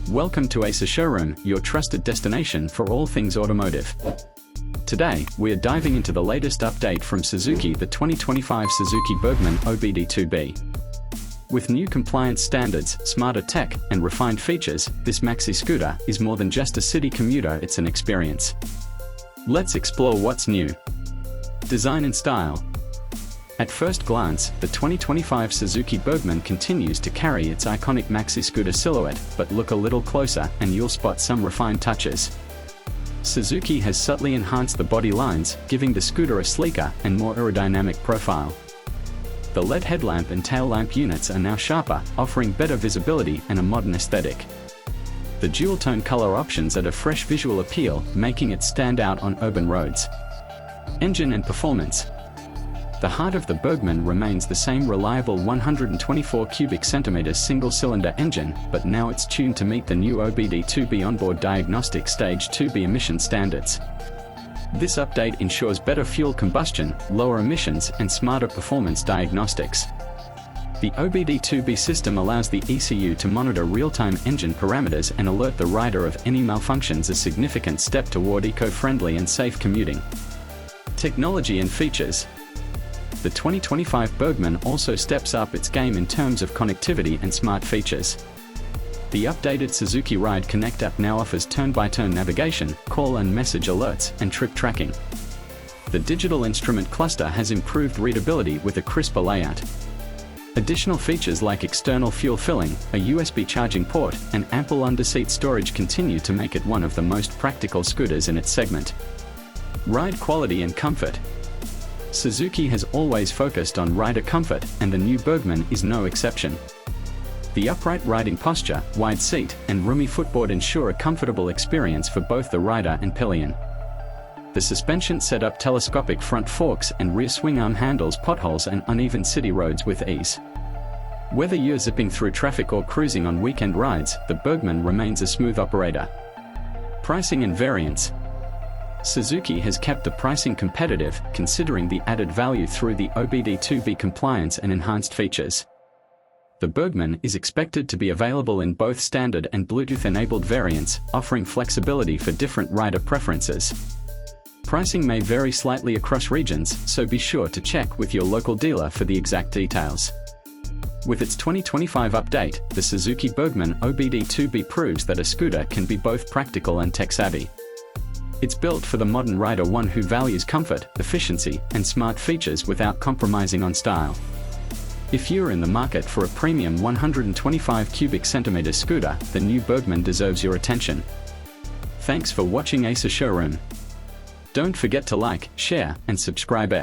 Welcome to Acer Showroom, your trusted destination for all things automotive. Today, we are diving into the latest update from Suzuki, the 2025 Suzuki Burgman OBD 2B. With new compliance standards, smarter tech, and refined features, this maxi scooter is more than just a city commuter, it's an experience. Let's explore what's new. Design and style. At first glance, the 2025 Suzuki Burgman continues to carry its iconic maxi scooter silhouette, but look a little closer and you'll spot some refined touches. Suzuki has subtly enhanced the body lines, giving the scooter a sleeker and more aerodynamic profile. The LED headlamp and tail lamp units are now sharper, offering better visibility and a modern aesthetic. The dual-tone color options add a fresh visual appeal, making it stand out on urban roads. Engine and performance. The heart of the Burgman remains the same reliable 124 cubic centimeters single-cylinder engine, but now it's tuned to meet the new OBD 2B onboard diagnostic stage 2B emission standards. This update ensures better fuel combustion, lower emissions, and smarter performance diagnostics. The OBD 2B system allows the ECU to monitor real-time engine parameters and alert the rider of any malfunctions, a significant step toward eco-friendly and safe commuting. Technology and features. The 2025 Burgman also steps up its game in terms of connectivity and smart features. The updated Suzuki Ride Connect app now offers turn-by-turn navigation, call and message alerts, and trip tracking. The digital instrument cluster has improved readability with a crisper layout. Additional features like external fuel filling, a USB charging port, and ample underseat storage continue to make it one of the most practical scooters in its segment. Ride quality and comfort. Suzuki has always focused on rider comfort, and the new Burgman is no exception. The upright riding posture, wide seat, and roomy footboard ensure a comfortable experience for both the rider and pillion. The suspension set up telescopic front forks and rear swing arm handles potholes and uneven city roads with ease. Whether you're zipping through traffic or cruising on weekend rides, the Burgman remains a smooth operator. Pricing and variants. Suzuki has kept the pricing competitive, considering the added value through the OBD 2B compliance and enhanced features. The Burgman is expected to be available in both standard and Bluetooth-enabled variants, offering flexibility for different rider preferences. Pricing may vary slightly across regions, so be sure to check with your local dealer for the exact details. With its 2025 update, the Suzuki Burgman OBD 2B proves that a scooter can be both practical and tech-savvy. It's built for the modern rider, one who values comfort, efficiency, and smart features without compromising on style. If you're in the market for a premium 125 cubic centimeter scooter, the new Burgman deserves your attention. Thanks for watching Acer Showroom. Don't forget to like, share, and subscribe.